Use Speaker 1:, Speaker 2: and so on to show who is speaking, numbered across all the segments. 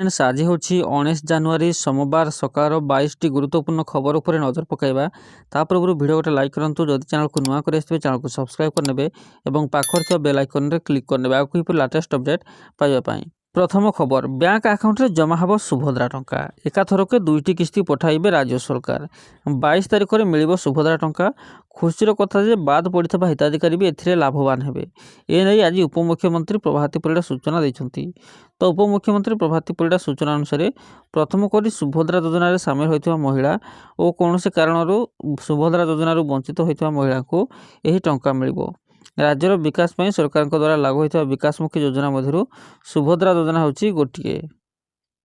Speaker 1: Friends आज हूँ 19 ଜାନୁଆରୀ सोमवार सकाळ 22ଟି गुरुत्वपूर्ण खबर उपर नजर पकाइबा ता पूर्व वीडियो गोटे लाइक करूँ जदि चैनल को नुआ कर चैनल को सब्सक्राइब करने और पाखर थी बेल आइकन रे क्लिक करने आगे लाटेस्ट अपडेट पाइबापी। प्रथम खबर बैंक आकाउंट रे जमा हब सुभद्रा टंका एकाथरके 2टी किस्ती पठाइबे राज्य सरकार 22 तारिख में मिल सुभद्रा टंका। खुशीर कथा जे बाद पड़ता हिताधिकारी भी एथिरे लाभवान हेबे एने आज उपमुख्यमंत्री प्रभाती परिड़ा सूचना देइछंती। तो उपमुख्यमंत्री प्रभाती परिड़ा सूचना अनुसार प्रथम करी सुभद्रा योजन सामिल होइथिबा महिला और कौन से कारण सुभद्रा योजन वंचित होइथिबा महिला को यही टंका मिलिबो। राज्यर विकास ପାଇଁ सरकार द्वारा लागू होइथिबा विकासमुखी योजना मध्यरु सुभद्रा योजना होची गोटिए।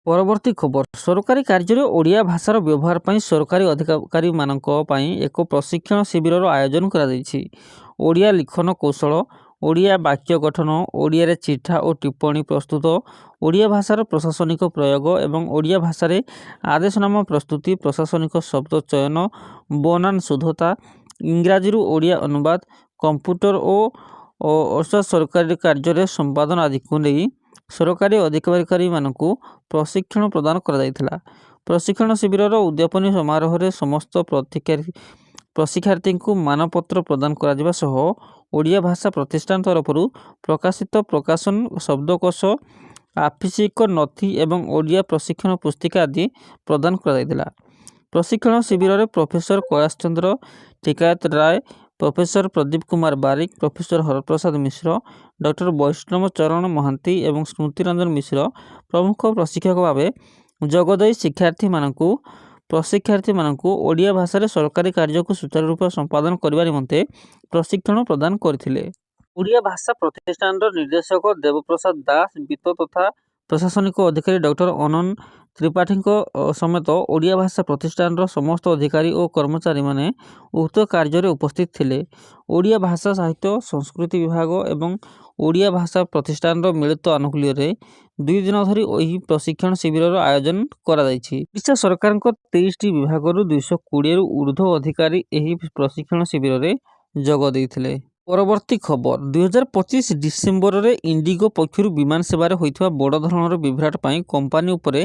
Speaker 1: परवर्ती खबर सरकारी कार्य ओडिया भाषार व्यवहार पर सरकारी अधिकारी मानक पई एक प्रशिक्षण शिविर आयोजन करा दैछि। ओडिया लिखन कौशल ओडिया वाक्य गठन ओडिया रे चिठा और टिप्पणी प्रस्तुत ओडिया भाषार प्रशासनिक प्रयोग एवं ओडिया भाषा रे आदेशनामा प्रस्तुति प्रशासनिक शब्द चयन बनान शुद्धता इंग्राजी ओडिया अनुवाद कंप्यूटर और सरकारी कार्य संपादन आदि को नहीं सरकारी अधिकारी मानक प्रशिक्षण प्रदान करा। प्रशिक्षण शिविर उद्यापनी समारोह रे समस्त प्रशिक्षार्थी को मानपत्र प्रदान करा सह ओडिया भाषा प्रतिष्ठान तरफ प्रकाशित प्रकाशन शब्दकोश आफिसिक नथी एवं ओडिया प्रशिक्षण पुस्तिका आदि प्रदान करा। प्रशिक्षण शिविर में प्रोफेसर कैलाश चंद्र टिकायत राय प्रोफेसर प्रदीप कुमार बारिक प्रोफेसर हरप्रसाद मिश्र डॉक्टर वैष्णव चरण महांती एवं स्मृति रंजन मिश्र प्रमुख प्रशिक्षक भाव जगदई प्रशिक्षार्थी मानक ओडिया भाषा रे सरकारी कार्य को सुचारू रूप संपादन करने निमंते प्रशिक्षण प्रदान करथिले। ओडिया भाषा प्रतिष्ठान निर्देशक देवप्रसाद दास वित्त तथा प्रशासनिक अधिकारी डॉक्टर अनन त्रिपाठी समेत ओडिया भाषा प्रतिष्ठान समस्त अधिकारी और कर्मचारी माने उक्त कार्य उपस्थित थिले। ओडिया भाषा साहित्य संस्कृति विभाग एवं ओडिया भाषा प्रतिष्ठान मिलित आनुकूल्य 2 दिन धरी यही प्रशिक्षण शिविर आयोजन करा जायछि। ओडिशा सरकार 23टी विभाग 220 ऊर्ध्व अधिकारी यही प्रशिक्षण शिविर रे जोग देइथिले। परवर्ती खबर 2025 डिसेम्बर रे इंडिगो पक्षर विमान सेवार होइथिबा बड़ धरणर विभ्राट पाई कंपानी उपरे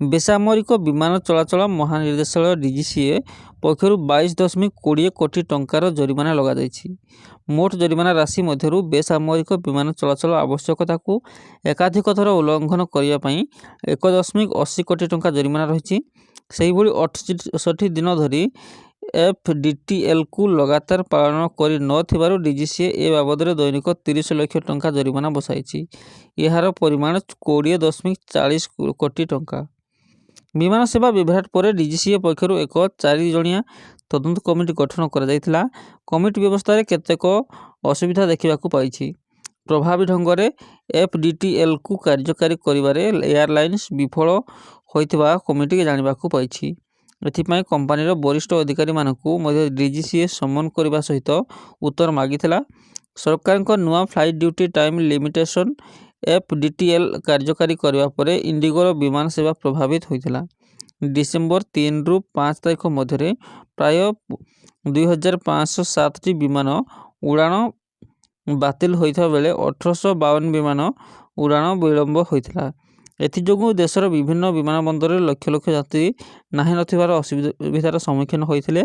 Speaker 1: बेसामरिक विमान चलाचल महानिर्देशालय डीजीसीए पक्षर 22.20 कोटी टंकार जरिमाना लगा जायछि। मोट जरिमाना राशि मध्यरु बेसामरिक विमान चलाचल आवश्यकता को एकाधिक थर उल्लंघन करिया पाई 1.80 कोटी टंका जरिमाना रहिछि। सेहि भली 68 दिन धरी एफडीटीएल को लगातार पालन करि नथिबारु डीजीसीए ए बाबद दैनिक 30 लाख टंका जरिमाना बसाइछि। यार परिमाण 20.40 कोटी टंका। विमान सेवा विभ्राट पर डीजीसीए पक्षर एक 4 जणिया तदंत कमिटी गठन करा जायतिला। कमिटी व्यवस्था रे केतेक असुविधा देखिबाकू पाइछि। प्रभावी ढंग रे एफडीटीएल को कार्यकारी करिबारे एयरलाइंस विफल होइतिबा कमिटी के जानिबाकू पाइछि। एथिपाई कंपानीर वरिष्ठ अधिकारी मानकू डीजीसीए समन करने सहित उत्तर मागिथिला। सरकार नुआ flight duty time limitation FDTL कार्यकारी करने पर इंडिगोर विमान सेवा प्रभावित होइथिला। डिसेम्बर 3 रु 5 तारिख मध्य प्राय 2507टी विमान उड़ान बातिल होइथा बेले 1852 विमान उड़ान विलंब होइथिला। एथिजोगु देशर विभिन्न विमान बंदर लक्ष लक्ष यात्री नाही नथिबार असुविधार सम्मुखीन होइथिले।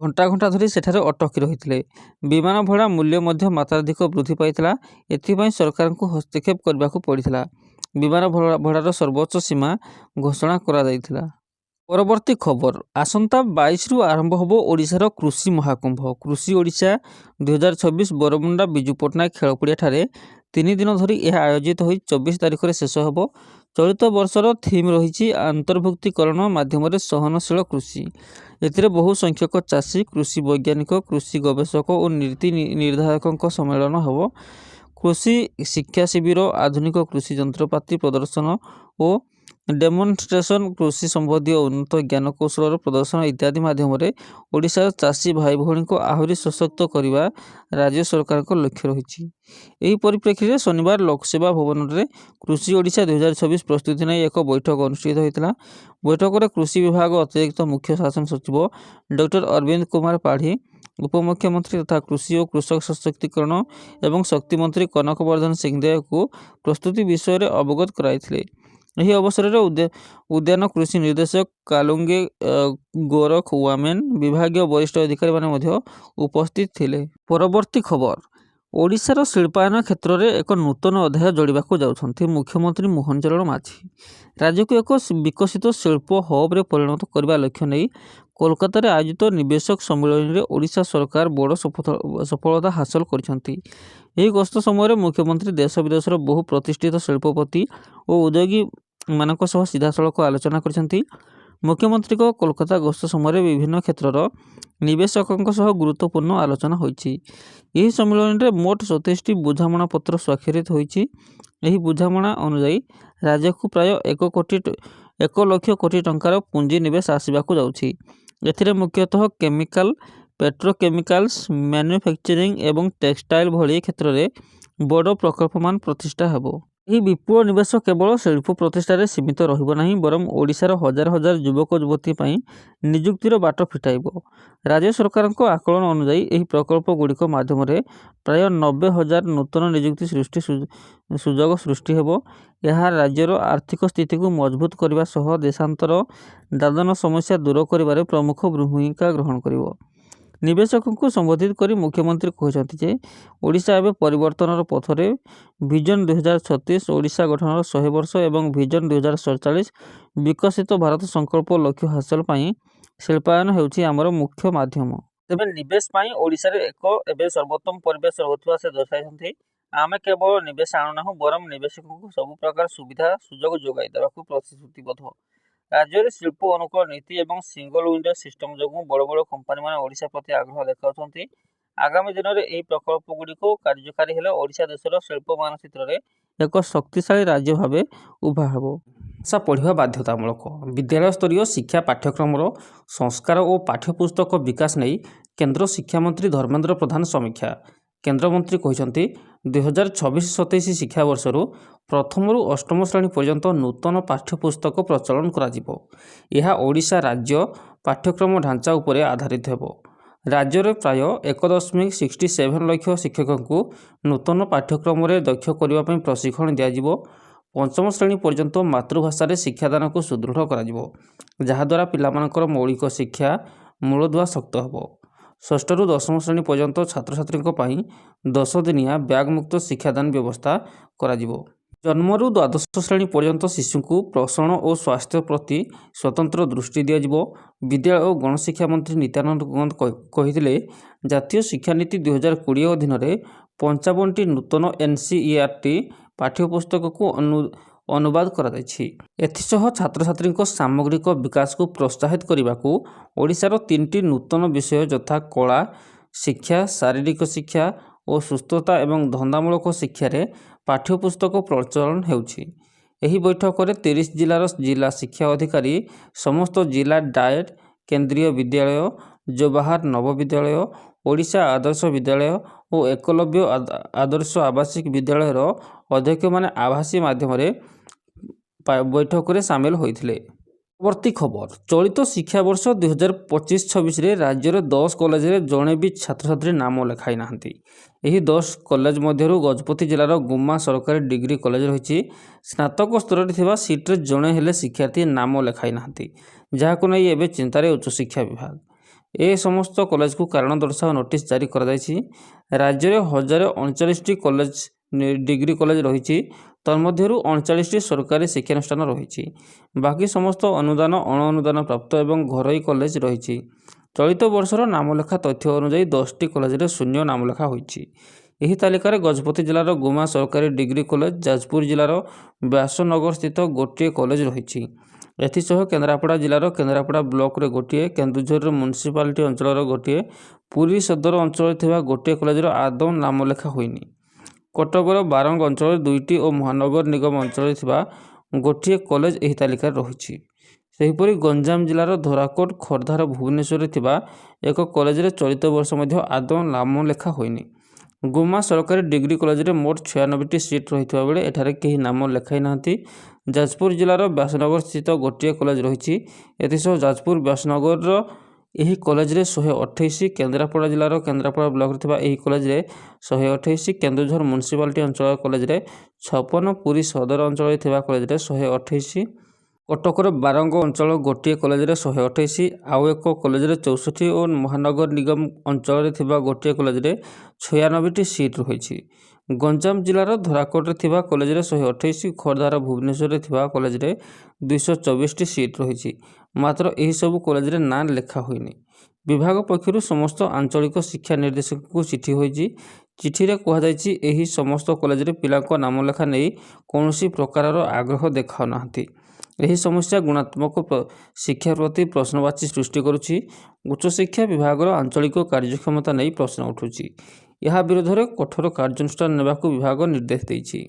Speaker 1: घंटा घंटा धरी सेठारे अटकी रहिथिले। विमान भड़ा मूल्य मध्य मात्राधिक वृद्धि पाइथिला। एथिपाई सरकार को हस्तक्षेप करबाकू पड़िथिला। विमान भड़ार सर्वोच्च सीमा घोषणा करा जायथिला। परवर्ती खबर आसंता 22 रु आरंभ होबो ओडिशार कृषि महाकुंभ। कृषि ओडिशा 2026 बरमुंडा बिजू पट्टनायक खेलपड़िया ठारे 3 दिन धरी यह आयोजित हो 24 तारिख में शेष होब। चलित वर्षर थीम रही अंतर्भुक्तिकरण माध्यम सहनशील कृषि। एथिरे बहु संख्यक चाषी कृषि वैज्ञानिक कृषि गवेषक और नीति निर्धारकों सम्मेलन होब। कृषि शिक्षा शिविर आधुनिक कृषि जंत्रपाति प्रदर्शन और डेमोन्स्ट्रेशन कृषि संबंधी उन्नत ज्ञान कौशल प्रदर्शन इत्यादि माध्यम ओडिशार चाषी भाई भौणी को आहरी सशक्त करने राज्य सरकार को लक्ष्य रही। यही परिप्रेक्षी में शनिवार लोकसेवा भवन में कृषि ओडिशा 2026 प्रस्तुति नहीं एक बैठक अनुष्ठित होता। बैठक में कृषि विभाग अतिरिक्त मुख्य शासन सचिव डॉक्टर अरविंद कुमार पाढ़ी उपमुख्यमंत्री तथा कृषि और कृषक सशक्तिकरण एवं शक्ति मंत्री कनक वर्धन सिंहदेव को प्रस्तुति विषय में अवगत कराइथिले। ଏହି ଅବସରରେ ଉଦ୍ୟାନ କୃଷି ନିର୍ଦ୍ଦେଶକ କାଲୁଙ୍ଗେ ଗୋରଖ ୱାମେନ୍ ବିଭାଗୀୟ ବରିଷ୍ଠ ଅଧିକାରୀମାନେ ମଧ୍ୟ ଉପସ୍ଥିତ ଥିଲେ। ପରବର୍ତ୍ତୀ ଖବର, ଓଡ଼ିଶାର ଶିଳ୍ପାୟନ କ୍ଷେତ୍ରରେ ଏକ ନୂତନ ଅଧ୍ୟାୟ ଯୋଡ଼ିବାକୁ ଯାଉଛନ୍ତି ମୁଖ୍ୟମନ୍ତ୍ରୀ ମୋହନ ଚରଣ ମାଝୀ। ରାଜ୍ୟକୁ ଏକ ବିକଶିତ ଶିଳ୍ପ ହବ୍ରେ ପରିଣତ କରିବା ଲକ୍ଷ୍ୟ ନେଇ କୋଲକାତାରେ ଆୟୋଜିତ ନିବେଶକ ସମ୍ମିଳନୀରେ ଓଡ଼ିଶା ସରକାର ବଡ଼ ସଫଳତା ହାସଲ କରିଛନ୍ତି। ଏହି ଗସ୍ତ ସମୟରେ ମୁଖ୍ୟମନ୍ତ୍ରୀ ଦେଶ ବିଦେଶର ବହୁ ପ୍ରତିଷ୍ଠିତ ଶିଳ୍ପପତି ଓ ଉଦ୍ୟୋଗୀମାନଙ୍କ ସହ ସିଧାସଳଖ ଆଲୋଚନା କରିଛନ୍ତି। ମୁଖ୍ୟମନ୍ତ୍ରୀଙ୍କ କୋଲକାତା ଗସ୍ତ ସମୟରେ ବିଭିନ୍ନ କ୍ଷେତ୍ରର ନିବେଶକଙ୍କ ସହ ଗୁରୁତ୍ୱପୂର୍ଣ୍ଣ ଆଲୋଚନା ହୋଇଛି। ଏହି ସମ୍ମିଳନୀରେ ମୋଟ 27ଟି ବୁଝାମଣା ପତ୍ର ସ୍ୱାକ୍ଷରିତ ହୋଇଛି। ଏହି ବୁଝାମଣା ଅନୁଯାୟୀ ରାଜ୍ୟକୁ ପ୍ରାୟ 1 ଲକ୍ଷ କୋଟି ଟଙ୍କାର ପୁଞ୍ଜି ନିବେଶ ଆସିବାକୁ ଯାଉଛି। ଏଥିରେ ମୁଖ୍ୟତଃ କେମିକାଲ, ପେଟ୍ରୋକେମିକାଲ୍ସ, ମ୍ୟାନୁଫ୍ୟାକ୍ଚରିଂ ଏବଂ ଟେକ୍ସଟାଇଲ ଭଳି କ୍ଷେତ୍ରରେ ବଡ଼ ପ୍ରକଳ୍ପମାନ ପ୍ରତିଷ୍ଠା ହେବ। ଏହି ବିପୁଳ ନିବେଶ କେବଳ ଶିଳ୍ପ ପ୍ରତିଷ୍ଠାରେ ସୀମିତ ରହିବ ନାହିଁ, ବରଂ ଓଡ଼ିଶାର ହଜାର ହଜାର ଯୁବକ ଯୁବତୀ ପାଇଁ ନିଯୁକ୍ତିର ବାଟ ଫିଟାଇବ। ରାଜ୍ୟ ସରକାରଙ୍କ ଆକଳନ ଅନୁଯାୟୀ ଏହି ପ୍ରକଳ୍ପଗୁଡ଼ିକ ମାଧ୍ୟମରେ ପ୍ରାୟ 90,000 ନୂତନ ନିଯୁକ୍ତି ସୁଯୋଗ ସୃଷ୍ଟି ହେବ। ଏହା ରାଜ୍ୟର ଆର୍ଥିକ ସ୍ଥିତିକୁ ମଜବୁତ କରିବା ସହ ଦେଶାନ୍ତର ଦାଦନ ସମସ୍ୟା ଦୂର କରିବାରେ ପ୍ରମୁଖ ଭୂମିକା ଗ୍ରହଣ କରିବ। ନିବେଶକଙ୍କୁ ସମ୍ବୋଧିତ କରି ମୁଖ୍ୟମନ୍ତ୍ରୀ କହିଛନ୍ତି ଯେ ଓଡ଼ିଶା ଏବେ ପରିବର୍ତ୍ତନର ପଥରେ। ଭିଜନ 2036 ଓଡ଼ିଶା ଗଠନର 100 ବର୍ଷ ଏବଂ ଭିଜନ 2047 ବିକଶିତ ଭାରତ ସଂକଳ୍ପ ଲକ୍ଷ୍ୟ ହାସଲ ପାଇଁ ଶିଳ୍ପାୟନ ହେଉଛି ଆମର ମୁଖ୍ୟ ମାଧ୍ୟମ। ତେବେ ନିବେଶ ପାଇଁ ଓଡ଼ିଶାରେ ଏବେ ସର୍ବୋତ୍ତମ ପରିବେଶ ରହୁଥିବା ସେ ଦର୍ଶାଇଛନ୍ତି। ଆମେ କେବଳ ନିବେଶ ଆଣୁନାହୁଁ, ବରଂ ନିବେଶକଙ୍କୁ ସବୁ ପ୍ରକାର ସୁବିଧା ସୁଯୋଗ ଯୋଗାଇ ଦେବାକୁ ପ୍ରତିଶ୍ରୁତିବଦ୍ଧ। ରାଜ୍ୟରେ ଶିଳ୍ପ ଅନୁକୂଳ ନୀତି ଏବଂ ସିଙ୍ଗଲ ୱିଣ୍ଡୋ ସିଷ୍ଟମ ଯୋଗୁଁ ବଡ଼ ବଡ଼ କମ୍ପାନୀମାନେ ଓଡ଼ିଶା ପ୍ରତି ଆଗ୍ରହ ଦେଖାଉଛନ୍ତି। ଆଗାମୀ ଦିନରେ ଏହି ପ୍ରକଳ୍ପଗୁଡ଼ିକ କାର୍ଯ୍ୟକାରୀ ହେଲେ ଓଡ଼ିଶା ଦେଶର ଶିଳ୍ପ ମାନଚିତ୍ରରେ ଏକ ଶକ୍ତିଶାଳୀ ରାଜ୍ୟ ଭାବେ ଉଭା ହେବ। ଭାଷା ପଢ଼ିବା ବାଧ୍ୟତାମୂଳକ। ବିଦ୍ୟାଳୟ ସ୍ତରୀୟ ଶିକ୍ଷା ପାଠ୍ୟକ୍ରମର ସଂସ୍କାର ଓ ପାଠ୍ୟପୁସ୍ତକ ବିକାଶ ନେଇ କେନ୍ଦ୍ର ଶିକ୍ଷାମନ୍ତ୍ରୀ ଧର୍ମେନ୍ଦ୍ର ପ୍ରଧାନ ସମୀକ୍ଷା। କେନ୍ଦ୍ରମନ୍ତ୍ରୀ କହିଛନ୍ତି 2026-27 ଶିକ୍ଷାବର୍ଷରୁ ପ୍ରଥମରୁ ଅଷ୍ଟମ ଶ୍ରେଣୀ ପର୍ଯ୍ୟନ୍ତ ନୂତନ ପାଠ୍ୟପୁସ୍ତକ ପ୍ରଚଳନ କରାଯିବ। ଏହା ଓଡ଼ିଶା ରାଜ୍ୟ ପାଠ୍ୟକ୍ରମ ଢାଞ୍ଚା ଉପରେ ଆଧାରିତ ହେବ। ରାଜ୍ୟରେ ପ୍ରାୟ 1.67 ଲକ୍ଷ ଶିକ୍ଷକଙ୍କୁ ନୂତନ ପାଠ୍ୟକ୍ରମରେ ଦକ୍ଷ କରିବା ପାଇଁ ପ୍ରଶିକ୍ଷଣ ଦିଆଯିବ। ପଞ୍ଚମ ଶ୍ରେଣୀ ପର୍ଯ୍ୟନ୍ତ ମାତୃଭାଷାରେ ଶିକ୍ଷାଦାନକୁ ସୁଦୃଢ଼ କରାଯିବ, ଯାହାଦ୍ୱାରା ପିଲାମାନଙ୍କର ମୌଳିକ ଶିକ୍ଷା ମୂଳଦୁଆ ଶକ୍ତ ହେବ। ଷଷ୍ଠରୁ ଦଶମ ଶ୍ରେଣୀ ପର୍ଯ୍ୟନ୍ତ ଛାତ୍ରଛାତ୍ରୀଙ୍କ ପାଇଁ 10 ଦିନିଆ ବ୍ୟାଗମୁକ୍ତ ଶିକ୍ଷାଦାନ ବ୍ୟବସ୍ଥା କରାଯିବ। ଜନ୍ମରୁ ଦ୍ୱାଦଶ ଶ୍ରେଣୀ ପର୍ଯ୍ୟନ୍ତ ଶିଶୁଙ୍କୁ ପୋଷଣ ଓ ସ୍ୱାସ୍ଥ୍ୟ ପ୍ରତି ସ୍ୱତନ୍ତ୍ର ଦୃଷ୍ଟି ଦିଆଯିବ। ବିଦ୍ୟାଳୟ ଓ ଗଣଶିକ୍ଷା ମନ୍ତ୍ରୀ ନିତ୍ୟାନନ୍ଦ ଗୌଡ଼ କହିଥିଲେ, ଜାତୀୟ ଶିକ୍ଷାନୀତି 2020 ଅଧୀନରେ 55ଟି ନୂତନ NCERT ପାଠ୍ୟପୁସ୍ତକକୁ ଅନୁବାଦ କରାଯାଇଛି। ଏଥିସହ ଛାତ୍ରଛାତ୍ରୀଙ୍କ ସାମଗ୍ରିକ ବିକାଶକୁ ପ୍ରୋତ୍ସାହିତ କରିବାକୁ ଓଡ଼ିଶାର 3ଟି ନୂତନ ବିଷୟ ଯଥା କଳା, ଶିକ୍ଷା, ଶାରୀରିକ ଶିକ୍ଷା ଓ ସୁସ୍ଥତା ଏବଂ ଧନ୍ଦାମୂଳକ ଶିକ୍ଷାରେ ପାଠ୍ୟପୁସ୍ତକ ପ୍ରଚଳନ ହେଉଛି। ଏହି ବୈଠକରେ 30 ଜିଲ୍ଲାର ଜିଲ୍ଲା ଶିକ୍ଷା ଅଧିକାରୀ, ସମସ୍ତ ଜିଲ୍ଲା ଡାଏଟ୍, କେନ୍ଦ୍ରୀୟ ବିଦ୍ୟାଳୟ, ଜବାହର ନବୋଦୟ, ଓଡ଼ିଶା ଆଦର୍ଶ ବିଦ୍ୟାଳୟ ଓ ଏକଲବ୍ୟ ଆଦର୍ଶ ଆବାସିକ ବିଦ୍ୟାଳୟର ଅଧ୍ୟକ୍ଷମାନେ ଆଭାସୀ ମାଧ୍ୟମରେ ବୈଠକରେ ସାମିଲ ହୋଇଥିଲେ। ପରବର୍ତ୍ତୀ ଖବର, ଚଳିତ ଶିକ୍ଷାବର୍ଷ 2025-26ରେ ରାଜ୍ୟର 10 କଲେଜରେ ଜଣେ ବି ଛାତ୍ରଛାତ୍ରୀ ନାମ ଲେଖାଇ ନାହାନ୍ତି। ଏହି 10 କଲେଜ ମଧ୍ୟରୁ ଗଜପତି ଜିଲ୍ଲାର ଗୁମା ସରକାରୀ ଡିଗ୍ରୀ କଲେଜ ରହିଛି। ସ୍ନାତକ ସ୍ତରରେ ଥିବା ସିଟ୍ରେ ଜଣେ ହେଲେ ଶିକ୍ଷାର୍ଥୀ ନାମ ଲେଖାଇ ନାହାନ୍ତି, ଯାହାକୁ ନେଇ ଏବେ ଚିନ୍ତାରେ ଉଚ୍ଚଶିକ୍ଷା ବିଭାଗ। ଏ ସମସ୍ତ କଲେଜକୁ କାରଣ ଦର୍ଶାଅ ନୋଟିସ୍ ଜାରି କରାଯାଇଛି। ରାଜ୍ୟରେ 1039ଟି ଡିଗ୍ରୀ କଲେଜ ରହିଛି, ତନ୍ମଧ୍ୟରୁ 39ଟି ସରକାରୀ ଶିକ୍ଷାନୁଷ୍ଠାନ ରହିଛି। ବାକି ସମସ୍ତ ଅନୁଦାନ, ଅଣ-ଅନୁଦାନ ପ୍ରାପ୍ତ ଏବଂ ଘରୋଇ କଲେଜ ରହିଛି। ଚଳିତ ବର୍ଷର ନାମଲେଖା ତଥ୍ୟ ଅନୁଯାୟୀ 10ଟି କଲେଜରେ ଶୂନ୍ୟ ନାମଲେଖା ହୋଇଛି। ଏହି ତାଲିକାରେ ଗଜପତି ଜିଲ୍ଲାର ଗୁମା ସରକାରୀ ଡିଗ୍ରୀ କଲେଜ, ଯାଜପୁର ଜିଲ୍ଲାର ବ୍ୟାସନଗର ସ୍ଥିତ ଗୋଟିଏ କଲେଜ ରହିଛି। ଏଥିସହ କେନ୍ଦ୍ରାପଡ଼ା ଜିଲ୍ଲାର କେନ୍ଦ୍ରାପଡ଼ା ବ୍ଲକରେ ଗୋଟିଏ, କେନ୍ଦୁଝରର ମ୍ୟୁନିସିପାଲିଟି ଅଞ୍ଚଳର ଗୋଟିଏ, ପୁରୀ ସଦର ଅଞ୍ଚଳରେ ଥିବା ଗୋଟିଏ କଲେଜର ଆଦୌ ନାମଲେଖା ହୋଇନି। କଟକର ବାରଙ୍ଗ ଅଞ୍ଚଳରେ 2ଟି ଓ ମହାନଗର ନିଗମ ଅଞ୍ଚଳରେ ଥିବା ଗୋଟିଏ କଲେଜ ଏହି ତାଲିକାରେ ରହିଛି। ସେହିପରି ଗଞ୍ଜାମ ଜିଲ୍ଲାର ଧରାକୋଟ, ଖୋର୍ଦ୍ଧାର ଭୁବନେଶ୍ୱରରେ ଥିବା ଏକ କଲେଜରେ ଚଳିତ ବର୍ଷ ମଧ୍ୟ ଆଦୌ ନାମଲେଖା ହୋଇନି। ଗୁମା ସରକାରୀ ଡିଗ୍ରୀ କଲେଜରେ ମୋଟ 96ଟି ସିଟ୍ ରହିଥିବା ବେଳେ ଏଠାରେ କେହି ନାମ ଲେଖାଇ ନାହାନ୍ତି। ଯାଜପୁର ଜିଲ୍ଲାର ବ୍ୟାସନଗର ସ୍ଥିତ ଗୋଟିଏ କଲେଜ ରହିଛି। ଏଥିସହ ଯାଜପୁର ବ୍ୟାସନଗରର ଏହି କଲେଜରେ 128, କେନ୍ଦ୍ରାପଡ଼ା ଜିଲ୍ଲାର କେନ୍ଦ୍ରାପଡ଼ା ବ୍ଲକରେ ଥିବା ଏହି କଲେଜରେ 128, କେନ୍ଦୁଝର ମ୍ୟୁନିସିପାଲିଟି ଅଞ୍ଚଳ କଲେଜରେ 56, ପୁରୀ ସଦର ଅଞ୍ଚଳରେ ଥିବା କଲେଜରେ 128, କଟକର ବାରଙ୍ଗ ଅଞ୍ଚଳ ଗୋଟିଏ କଲେଜରେ 128, ଆଉ ଏକ କଲେଜରେ 64 ଓ ମହାନଗର ନିଗମ ଅଞ୍ଚଳରେ ଥିବା ଗୋଟିଏ କଲେଜରେ 96ଟି ସିଟ୍ ରହିଛି। ଗଞ୍ଜାମ ଜିଲ୍ଲାର ଧରାକୋଟରେ ଥିବା କଲେଜରେ 128, ଖୋର୍ଦ୍ଧାର ଭୁବନେଶ୍ୱରରେ ଥିବା କଲେଜରେ 224ଟି ସିଟ୍ ରହିଛି। ମାତ୍ର ଏହିସବୁ କଲେଜରେ ନାଁ ଲେଖା ହୋଇନି। ବିଭାଗ ପକ୍ଷରୁ ସମସ୍ତ ଆଞ୍ଚଳିକ ଶିକ୍ଷା ନିର୍ଦ୍ଦେଶକଙ୍କୁ ଚିଠି ହୋଇଛି। ଚିଠିରେ କୁହାଯାଇଛି ଏହି ସମସ୍ତ କଲେଜରେ ପିଲାଙ୍କ ନାମ ଲେଖା ନେଇ କୌଣସି ପ୍ରକାରର ଆଗ୍ରହ ଦେଖାଉନାହାନ୍ତି। ଏହି ସମସ୍ୟା ଗୁଣାତ୍ମକ ଶିକ୍ଷା ପ୍ରତି ପ୍ରଶ୍ନବାଚୀ ସୃଷ୍ଟି କରୁଛି। ଉଚ୍ଚଶିକ୍ଷା ବିଭାଗର ଆଞ୍ଚଳିକ କାର୍ଯ୍ୟକ୍ଷମତା ନେଇ ପ୍ରଶ୍ନ ଉଠୁଛି। ଏହା ବିରୋଧରେ କଠୋର କାର୍ଯ୍ୟାନୁଷ୍ଠାନ ନେବାକୁ ବିଭାଗ ନିର୍ଦ୍ଦେଶ ଦେଇଛି।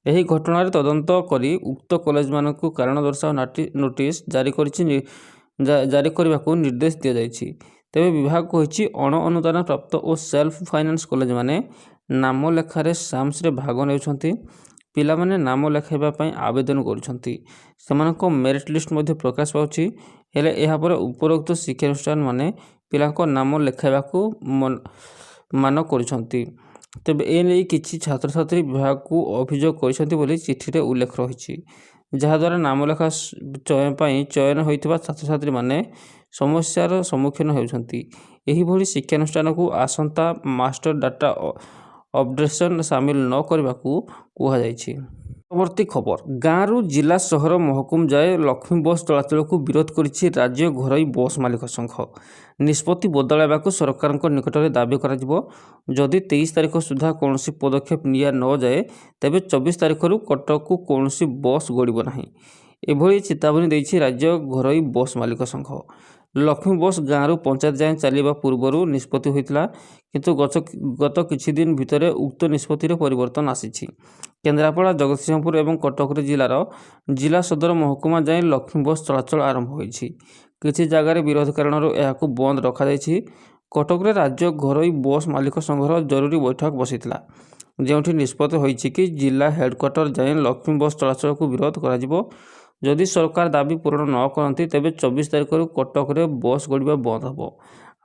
Speaker 1: ଏହି ଘଟଣାରେ ତଦନ୍ତ କରି ଉକ୍ତ କଲେଜମାନଙ୍କୁ କାରଣ ଦର୍ଶାଅ ନୋଟିସ୍ ଜାରି କରିବାକୁ ନିର୍ଦ୍ଦେଶ ଦିଆଯାଇଛି। ତେବେ ବିଭାଗ କହିଛି ଅଣ ଅନୁଦାନ ପ୍ରାପ୍ତ ଓ ସେଲ୍ଫ ଫାଇନାନ୍ସ କଲେଜମାନେ ନାମ ଲେଖାରେ ସାମ୍ସରେ ଭାଗ ନେଉଛନ୍ତି। ପିଲାମାନେ ନାମ ଲେଖାଇବା ପାଇଁ ଆବେଦନ କରୁଛନ୍ତି। ସେମାନଙ୍କ ମେରିଟ୍ ଲିଷ୍ଟ ମଧ୍ୟ ପ୍ରକାଶ ପାଉଛି। ହେଲେ ଏହାପରେ ଉପରୋକ୍ତ ଶିକ୍ଷାନୁଷ୍ଠାନମାନେ ପିଲାଙ୍କ ନାମ ଲେଖାଇବାକୁ ମାନ କରୁଛନ୍ତି। ତେବେ ଏନେଇ କିଛି ଛାତ୍ରଛାତ୍ରୀ ବିଭାଗକୁ ଅଭିଯୋଗ କରିଛନ୍ତି ବୋଲି ଚିଠିରେ ଉଲ୍ଲେଖ ରହିଛି। ଯାହାଦ୍ୱାରା ନାମଲେଖା ପାଇଁ ଚୟନ ହୋଇଥିବା ଛାତ୍ରଛାତ୍ରୀମାନେ ସମସ୍ୟାର ସମ୍ମୁଖୀନ ହେଉଛନ୍ତି। ଏହିଭଳି ଶିକ୍ଷାନୁଷ୍ଠାନକୁ ଆସନ୍ତା ମାଷ୍ଟର ଡାଟା ଅପଡେସନ ସାମିଲ ନ କରିବାକୁ କୁହାଯାଇଛି। ପରବର୍ତ୍ତୀ ଖବର, ଗାଁରୁ ଜିଲ୍ଲା ସହର ମହକୁମ ଯାଏ ଲକ୍ଷ୍ମୀ ବସ୍ ଚଳାଚଳକୁ ବିରୋଧ କରିଛି ରାଜ୍ୟ ଘରୋଇ ବସ୍ ମାଲିକ ସଂଘ। ନିଷ୍ପତ୍ତି ବଦଳାଇବାକୁ ସରକାରଙ୍କ ନିକଟରେ ଦାବି କରାଯିବ। ଯଦି 23 ତାରିଖ ସୁଦ୍ଧା କୌଣସି ପଦକ୍ଷେପ ନିଆ ନ ଯାଏ ତେବେ 24 ତାରିଖରୁ କଟକକୁ କୌଣସି ବସ୍ ଗଡ଼ିବ ନାହିଁ। ଏଭଳି ଚେତାବନୀ ଦେଇଛି ରାଜ୍ୟ ଘରୋଇ ବସ୍ ମାଲିକ ସଂଘ। ଲକ୍ଷ୍ମୀ ବସ୍ ଗାଁରୁ ପଞ୍ଚାୟତ ଯାଏଁ ଚାଲିବା ପୂର୍ବରୁ ନିଷ୍ପତ୍ତି ହୋଇଥିଲା, କିନ୍ତୁ ଗତ କିଛି ଦିନ ଭିତରେ ଉକ୍ତ ନିଷ୍ପତ୍ତିରେ ପରିବର୍ତ୍ତନ ଆସିଛି। କେନ୍ଦ୍ରାପଡ଼ା, ଜଗତସିଂହପୁର ଏବଂ କଟକରେ ଜିଲ୍ଲା ସଦର ମହକୁମା ଯାଏଁ ଲକ୍ଷ୍ମୀ ବସ୍ ଚଳାଚଳ ଆରମ୍ଭ ହୋଇଛି। କିଛି ଜାଗାରେ ବିରୋଧ କାରଣରୁ ଏହାକୁ ବନ୍ଦ ରଖାଯାଇଛି। କଟକରେ ରାଜ୍ୟ ଘରୋଇ ବସ୍ ମାଲିକ ସଂଘର ଜରୁରୀ ବୈଠକ ବସିଥିଲା, ଯେଉଁଠି ନିଷ୍ପତ୍ତି ହୋଇଛି କି ଜିଲ୍ଲା ହେଡ୍କ୍ୱାର୍ଟର ଯାଏଁ ଲକ୍ଷ୍ମୀ ବସ୍ ଚଳାଚଳକୁ ବିରୋଧ କରାଯିବ। ଯଦି ସରକାର ଦାବି ପୂରଣ ନ କରନ୍ତି ତେବେ 24 ତାରିଖରୁ କଟକରେ ବସ୍ ଗଡ଼ିବା ବନ୍ଦ ହେବ।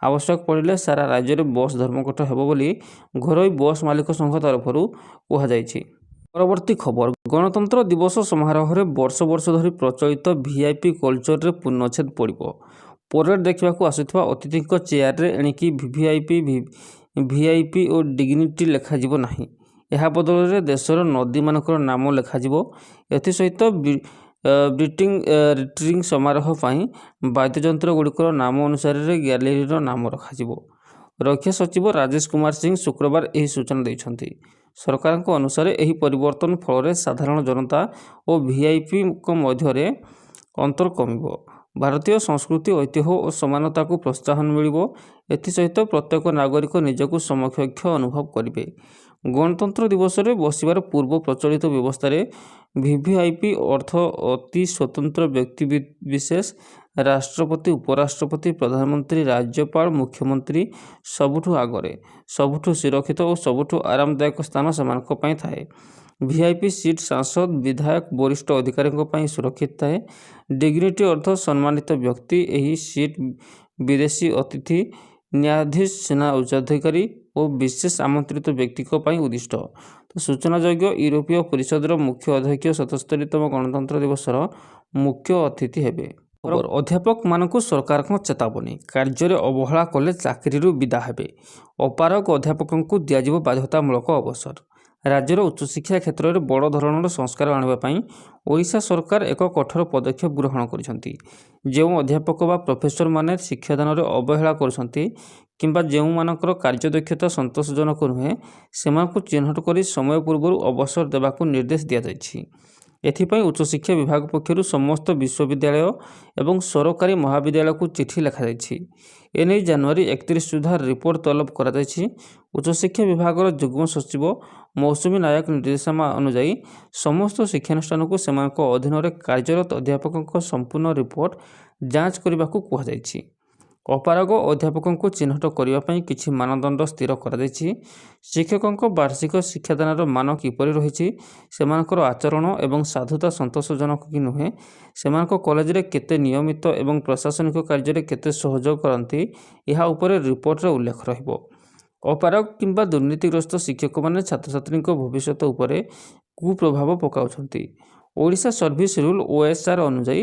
Speaker 1: ଆବଶ୍ୟକ ପଡ଼ିଲେ ସାରା ରାଜ୍ୟରେ ବସ୍ ଧର୍ମଘଟ ହେବ ବୋଲି ଘରୋଇ ବସ୍ ମାଲିକ ସଂଘ ତରଫରୁ କୁହାଯାଇଛି। ପରବର୍ତ୍ତୀ ଖବର, ଗଣତନ୍ତ୍ର ଦିବସ ସମାରୋହରେ ବର୍ଷ ବର୍ଷ ଧରି ପ୍ରଚଳିତ ଭିଆଇପି କଲଚରରେ ପୂର୍ଣ୍ଣଚ୍ଛେଦ ପଡ଼ିବ। ପରେଡ୍ ଦେଖିବାକୁ ଆସୁଥିବା ଅତିଥିଙ୍କ ଚେୟାରରେ ଏଣିକି ଭିଆଇପି ଓ ଡିଗ୍ନିଟି ଲେଖାଯିବ ନାହିଁ। ଏହା ବଦଳରେ ଦେଶର ନଦୀମାନଙ୍କର ନାମ ଲେଖାଯିବ। ଏଥିସହିତ ରିଟ୍ରିଂ ସମାରୋହ ପାଇଁ ବାଦ୍ୟଯନ୍ତ୍ରଗୁଡ଼ିକର ନାମ ଅନୁସାରେ ଗ୍ୟାଲେରୀର ନାମ ରଖାଯିବ। ରକ୍ଷା ସଚିବ ରାଜେଶ କୁମାର ସିଂ ଶୁକ୍ରବାର ଏହି ସୂଚନା ଦେଇଛନ୍ତି। ସରକାରଙ୍କ ଅନୁସାରେ ଏହି ପରିବର୍ତ୍ତନ ଫଳରେ ସାଧାରଣ ଜନତା ଓ ଭିଆଇପିଙ୍କ ମଧ୍ୟରେ ଅନ୍ତର କମିବ। ଭାରତୀୟ ସଂସ୍କୃତି, ଐତିହ୍ୟ ଓ ସମାନତାକୁ ପ୍ରୋତ୍ସାହନ ମିଳିବ। ଏଥିସହିତ ପ୍ରତ୍ୟେକ ନାଗରିକ ନିଜକୁ ସମକକ୍ଷ ଅନୁଭବ କରିବେ। ଗଣତନ୍ତ୍ର ଦିବସରେ ବସିବାର ପୂର୍ବ ପ୍ରଚଳିତ ବ୍ୟବସ୍ଥାରେ ଭିଭିଆଇପି ଅର୍ଥ ଅତି ସ୍ୱତନ୍ତ୍ର ବ୍ୟକ୍ତିବିଶେଷ, ରାଷ୍ଟ୍ରପତି, ଉପରାଷ୍ଟ୍ରପତି, ପ୍ରଧାନମନ୍ତ୍ରୀ, ରାଜ୍ୟପାଳ, ମୁଖ୍ୟମନ୍ତ୍ରୀ ସବୁଠୁ ଆଗରେ, ସବୁଠୁ ସୁରକ୍ଷିତ ଓ ସବୁଠୁ ଆରାମଦାୟକ ସ୍ଥାନ ସେମାନଙ୍କ ପାଇଁ ଥାଏ। ଭିଆଇପି ସିଟ୍ ସାଂସଦ, ବିଧାୟକ, ବରିଷ୍ଠ ଅଧିକାରୀଙ୍କ ପାଇଁ ସୁରକ୍ଷିତ ଥାଏ। ଡିଗ୍ନିଟି ଅର୍ଥ ସମ୍ମାନିତ ବ୍ୟକ୍ତି, ଏହି ସିଟ୍ ବିଦେଶୀ ଅତିଥି, ନ୍ୟାୟାଧୀଶ, ସେନା ଉଚ୍ଚାଧିକାରୀ ଓ ବିଶେଷ ଆମନ୍ତ୍ରିତ ବ୍ୟକ୍ତିଙ୍କ ପାଇଁ ଉଦ୍ଦିଷ୍ଟ। ସୂଚନାଯୋଗ୍ୟ, ୟୁରୋପୀୟ ପରିଷଦର ମୁଖ୍ୟ ଅଧ୍ୟକ୍ଷ 77ତମ ଗଣତନ୍ତ୍ର ଦିବସର ମୁଖ୍ୟ ଅତିଥି ହେବେ। ଅଧ୍ୟାପକମାନଙ୍କୁ ସରକାରଙ୍କ ଚେତାବନୀ, କାର୍ଯ୍ୟରେ ଅବହେଳା କଲେ ଚାକିରିରୁ ବିଦା ହେବେ। ଅପାରଗ ଅଧ୍ୟାପକଙ୍କୁ ଦିଆଯିବ ବାଧ୍ୟତାମୂଳକ ଅବସର। ରାଜ୍ୟର ଉଚ୍ଚଶିକ୍ଷା କ୍ଷେତ୍ରରେ ବଡ଼ ଧରଣର ସଂସ୍କାର ଆଣିବା ପାଇଁ ଓଡ଼ିଶା ସରକାର ଏକ କଠୋର ପଦକ୍ଷେପ ଗ୍ରହଣ କରିଛନ୍ତି। ଯେଉଁ ଅଧ୍ୟାପକ ବା ପ୍ରଫେସରମାନେ ଶିକ୍ଷାଦାନରେ ଅବହେଳା କରୁଛନ୍ତି କିମ୍ବା ଯେଉଁମାନଙ୍କର କାର୍ଯ୍ୟଦକ୍ଷତା ସନ୍ତୋଷଜନକ ନୁହେଁ, ସେମାନଙ୍କୁ ଚିହ୍ନଟ କରି ସମୟ ପୂର୍ବରୁ ଅବସର ଦେବାକୁ ନିର୍ଦ୍ଦେଶ ଦିଆଯାଇଛି। ଏଥିପାଇଁ ଉଚ୍ଚଶିକ୍ଷା ବିଭାଗ ପକ୍ଷରୁ ସମସ୍ତ ବିଶ୍ୱବିଦ୍ୟାଳୟ ଏବଂ ସରକାରୀ ମହାବିଦ୍ୟାଳୟକୁ ଚିଠି ଲେଖାଯାଇଛି। ଏନେଇ ଜାନୁଆରୀ 31 ସୁଦ୍ଧା ରିପୋର୍ଟ ତଲବ କରାଯାଇଛି। ଉଚ୍ଚଶିକ୍ଷା ବିଭାଗର ଯୁଗ୍ମ ସଚିବ ମୌସୁମୀ ନାୟକ ନିର୍ଦ୍ଦେଶନାମା ଅନୁଯାୟୀ ସମସ୍ତ ଶିକ୍ଷାନୁଷ୍ଠାନକୁ ସେମାନଙ୍କ ଅଧୀନରେ କାର୍ଯ୍ୟରତ ଅଧ୍ୟାପକଙ୍କ ସମ୍ପୂର୍ଣ୍ଣ ରିପୋର୍ଟ ଯାଞ୍ଚ କରିବାକୁ କୁହାଯାଇଛି। ଅପାରଗ ଅଧ୍ୟାପକଙ୍କୁ ଚିହ୍ନଟ କରିବା ପାଇଁ କିଛି ମାନଦଣ୍ଡ ସ୍ଥିର କରାଯାଇଛି। ଶିକ୍ଷକଙ୍କ ବାର୍ଷିକ ଶିକ୍ଷାଦାନର ମାନ କିପରି ରହିଛି, ସେମାନଙ୍କର ଆଚରଣ ଏବଂ ସାଧୁତା ସନ୍ତୋଷଜନକ କି ନୁହେଁ, ସେମାନଙ୍କ କଲେଜରେ କେତେ ନିୟମିତ ଏବଂ ପ୍ରଶାସନିକ କାର୍ଯ୍ୟରେ କେତେ ସହଯୋଗ କରନ୍ତି, ଏହା ଉପରେ ରିପୋର୍ଟରେ ଉଲ୍ଲେଖ ରହିବ। ଅପାରଗ କିମ୍ବା ଦୁର୍ନୀତିଗ୍ରସ୍ତ ଶିକ୍ଷକମାନେ ଛାତ୍ରଛାତ୍ରୀଙ୍କ ଭବିଷ୍ୟତ ଉପରେ କୁପ୍ରଭାବ ପକାଉଛନ୍ତି। ଓଡ଼ିଶା ସର୍ଭିସ ରୁଲ୍ OSR ଅନୁଯାୟୀ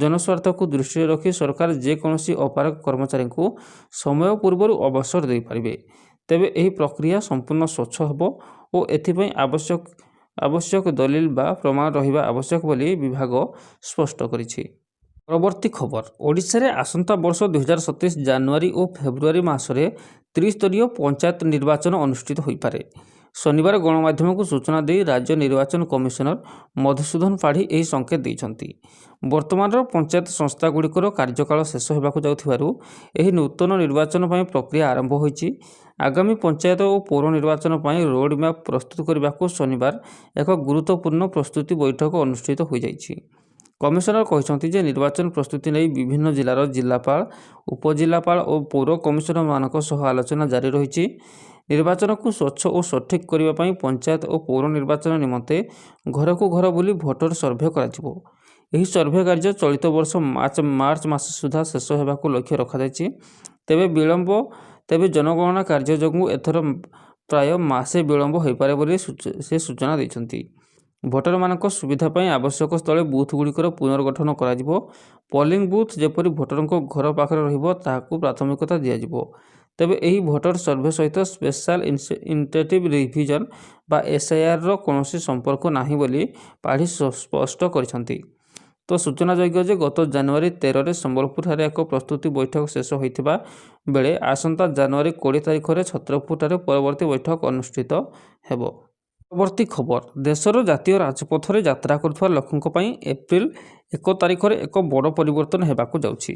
Speaker 1: ଜନସ୍ୱାର୍ଥକୁ ଦୃଷ୍ଟିରେ ରଖି ସରକାର ଯେକୌଣସି ଅପାରଗ କର୍ମଚାରୀଙ୍କୁ ସମୟ ପୂର୍ବରୁ ଅବସର ଦେଇପାରିବେ। ତେବେ ଏହି ପ୍ରକ୍ରିୟା ସମ୍ପୂର୍ଣ୍ଣ ସ୍ୱଚ୍ଛ ହେବ ଓ ଏଥିପାଇଁ ଆବଶ୍ୟକ ଦଲିଲ ବା ପ୍ରମାଣ ରହିବା ଆବଶ୍ୟକ ବୋଲି ବିଭାଗ ସ୍ପଷ୍ଟ କରିଛି। ପରବର୍ତ୍ତୀ ଖବର, ଓଡ଼ିଶାରେ ଆସନ୍ତା ବର୍ଷ 2027 ଜାନୁଆରୀ ଓ ଫେବୃଆରୀ ମାସରେ ତ୍ରିସ୍ତରୀୟ ପଞ୍ଚାୟତ ନିର୍ବାଚନ ଅନୁଷ୍ଠିତ ହୋଇପାରେ। ଶନିବାର ଗଣମାଧ୍ୟମକୁ ସୂଚନା ଦେଇ ରାଜ୍ୟ ନିର୍ବାଚନ କମିଶନର ମଧୁସୂଦନ ପାଢ଼ୀ ଏହି ସଂକେତ ଦେଇଛନ୍ତି। ବର୍ତ୍ତମାନର ପଞ୍ଚାୟତ ସଂସ୍ଥାଗୁଡ଼ିକର କାର୍ଯ୍ୟକାଳ ଶେଷ ହେବାକୁ ଯାଉଥିବାରୁ ଏହି ନୂତନ ନିର୍ବାଚନ ପାଇଁ ପ୍ରକ୍ରିୟା ଆରମ୍ଭ ହୋଇଛି। ଆଗାମୀ ପଞ୍ଚାୟତ ଓ ପୌର ନିର୍ବାଚନ ପାଇଁ ରୋଡ୍ ମ୍ୟାପ୍ ପ୍ରସ୍ତୁତ କରିବାକୁ ଶନିବାର ଏକ ଗୁରୁତ୍ୱପୂର୍ଣ୍ଣ ପ୍ରସ୍ତୁତି ବୈଠକ ଅନୁଷ୍ଠିତ ହୋଇଯାଇଛି। କମିଶନର କହିଛନ୍ତି ଯେ ନିର୍ବାଚନ ପ୍ରସ୍ତୁତି ନେଇ ବିଭିନ୍ନ ଜିଲ୍ଲାର ଜିଲ୍ଲାପାଳ, ଉପଜିଲ୍ଲାପାଳ ଓ ପୌର କମିଶନରମାନଙ୍କ ସହ ଆଲୋଚନା ଜାରି ରହିଛି। ନିର୍ବାଚନକୁ ସ୍ୱଚ୍ଛ ଓ ସଠିକ୍ କରିବା ପାଇଁ ପଞ୍ଚାୟତ ଓ ପୌର ନିର୍ବାଚନ ନିମନ୍ତେ ଘରକୁ ଘର ବୁଲି ଭୋଟର ସର୍ଭେ କରାଯିବ। ଏହି ସର୍ଭେ କାର୍ଯ୍ୟ ଚଳିତ ବର୍ଷ ମାର୍ଚ୍ଚ ମାସ ସୁଦ୍ଧା ଶେଷ ହେବାକୁ ଲକ୍ଷ୍ୟ ରଖାଯାଇଛି। ତେବେ ଜନଗଣନା କାର୍ଯ୍ୟ ଯୋଗୁଁ ଏଥର ପ୍ରାୟ ମାସେ ବିଳମ୍ବ ହୋଇପାରେ ବୋଲି ସେ ସୂଚନା ଦେଇଛନ୍ତି। ଭୋଟରମାନଙ୍କ ସୁବିଧା ପାଇଁ ଆବଶ୍ୟକ ସ୍ଥଳେ ବୁଥଗୁଡ଼ିକର ପୁନର୍ଗଠନ କରାଯିବ। ପୋଲିଂ ବୁଥ୍ ଯେପରି ଭୋଟରଙ୍କ ଘର ପାଖରେ ରହିବ ତାହାକୁ ପ୍ରାଥମିକତା ଦିଆଯିବ। ତେବେ ଏହି ଭୋଟର ସର୍ଭେ ସହିତ ସ୍ପେଶାଲ ଇଣ୍ଟେନ୍ସିଭ୍ ରିଭିଜନ ବା SIRର କୌଣସି ସମ୍ପର୍କ ନାହିଁ ବୋଲି ପାଢ଼ୀ ସ୍ପଷ୍ଟ କରିଛନ୍ତି। ତ ସୂଚନାଯୋଗ୍ୟ ଯେ ଗତ ଜାନୁଆରୀ 13ରେ ସମ୍ବଲପୁରଠାରେ ଏକ ପ୍ରସ୍ତୁତି ବୈଠକ ଶେଷ ହୋଇଥିବା ବେଳେ ଆସନ୍ତା ଜାନୁଆରୀ 20 ତାରିଖରେ ଛତ୍ରପୁରଠାରେ ପରବର୍ତ୍ତୀ ବୈଠକ ଅନୁଷ୍ଠିତ ହେବ। ପରବର୍ତ୍ତୀ ଖବର, ଦେଶର ଜାତୀୟ ରାଜପଥରେ ଯାତ୍ରା କରୁଥିବା ଲୋକଙ୍କ ପାଇଁ ଏପ୍ରିଲ 1 ତାରିଖରେ ଏକ ବଡ଼ ପରିବର୍ତ୍ତନ ହେବାକୁ ଯାଉଛି।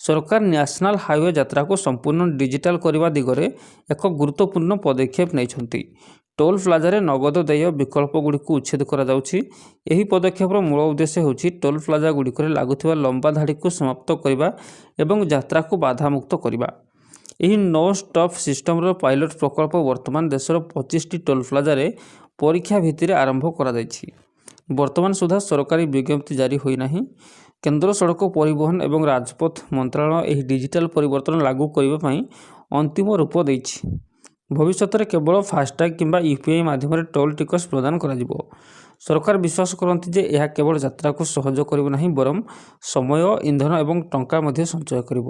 Speaker 1: ସରକାର ନ୍ୟାସନାଲ ହାଇୱେ ଯାତ୍ରାକୁ ସମ୍ପୂର୍ଣ୍ଣ ଡିଜିଟାଲ କରିବା ଦିଗରେ ଏକ ଗୁରୁତ୍ୱପୂର୍ଣ୍ଣ ପଦକ୍ଷେପ ନେଇଛନ୍ତି। ଟୋଲ୍ ପ୍ଲାଜାରେ ନଗଦ ଦେୟ ବିକଳ୍ପଗୁଡ଼ିକୁ ଉଚ୍ଛେଦ କରାଯାଉଛି। ଏହି ପଦକ୍ଷେପର ମୂଳ ଉଦ୍ଦେଶ୍ୟ ହେଉଛି ଟୋଲ୍ ପ୍ଲାଜାଗୁଡ଼ିକରେ ଲାଗୁଥିବା ଲମ୍ବା ଧାଡ଼ିକୁ ସମାପ୍ତ କରିବା ଏବଂ ଯାତ୍ରାକୁ ବାଧାମୁକ୍ତ କରିବା। ଏହି ନୋ ଷ୍ଟପ୍ ସିଷ୍ଟମର ପାଇଲଟ ପ୍ରକଳ୍ପ ବର୍ତ୍ତମାନ ଦେଶର 25ଟି ଟୋଲ୍ ପ୍ଲାଜାରେ ପରୀକ୍ଷା ଭିତ୍ତିରେ ଆରମ୍ଭ କରାଯାଇଛି। ବର୍ତ୍ତମାନ ସୁଦ୍ଧା ସରକାରୀ ବିଜ୍ଞପ୍ତି ଜାରି ହୋଇନାହିଁ। କେନ୍ଦ୍ର ସଡ଼କ ପରିବହନ ଏବଂ ରାଜପଥ ମନ୍ତ୍ରଣାଳୟ ଏହି ଡିଜିଟାଲ ପରିବର୍ତ୍ତନ ଲାଗୁ କରିବା ପାଇଁ ଅନ୍ତିମ ରୂପ ଦେଇଛି। ଭବିଷ୍ୟତରେ କେବଳ ଫାସ୍ଟ୍ୟାଗ୍ କିମ୍ବା UPI ମାଧ୍ୟମରେ ଟୋଲ୍ ଟିକସ ପ୍ରଦାନ କରାଯିବ। ସରକାର ବିଶ୍ୱାସ କରନ୍ତି ଯେ ଏହା କେବଳ ଯାତ୍ରାକୁ ସହଜ କରିବ ନାହିଁ, ବରଂ ସମୟ, ଇନ୍ଧନ ଏବଂ ଟଙ୍କା ମଧ୍ୟ ସଞ୍ଚୟ କରିବ।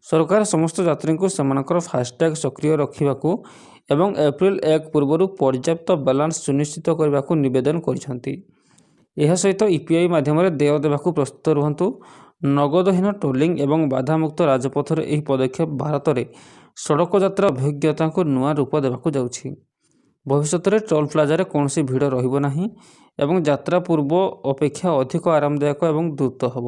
Speaker 1: ସରକାର ସମସ୍ତ ଯାତ୍ରୀଙ୍କୁ ସେମାନଙ୍କର ଫାସ୍ଟ୍ୟାଗ୍ ସକ୍ରିୟ ରଖିବାକୁ ଏବଂ ଏପ୍ରିଲ 1 ପୂର୍ବରୁ ପର୍ଯ୍ୟାପ୍ତ ବାଲାନ୍ସ ସୁନିଶ୍ଚିତ କରିବାକୁ ନିବେଦନ କରିଛନ୍ତି। ଏହା ସହିତ UPI ମାଧ୍ୟମରେ ଦେୟ ଦେବାକୁ ପ୍ରସ୍ତୁତ ରୁହନ୍ତୁ। ନଗଦହୀନ ଟୋଲିଂ ଏବଂ ବାଧାମୁକ୍ତ ରାଜପଥର ଏହି ପଦକ୍ଷେପ ଭାରତରେ ସଡ଼କ ଯାତ୍ରା ଅଭିଜ୍ଞତାକୁ ନୂଆ ରୂପ ଦେବାକୁ ଯାଉଛି। ଭବିଷ୍ୟତରେ ଟୋଲ୍ ପ୍ଲାଜାରେ କୌଣସି ଭିଡ଼ ରହିବ ନାହିଁ ଏବଂ ଯାତ୍ରା ପୂର୍ବ ଅପେକ୍ଷା ଅଧିକ ଆରାମଦାୟକ ଏବଂ ଦ୍ରୁତ ହେବ।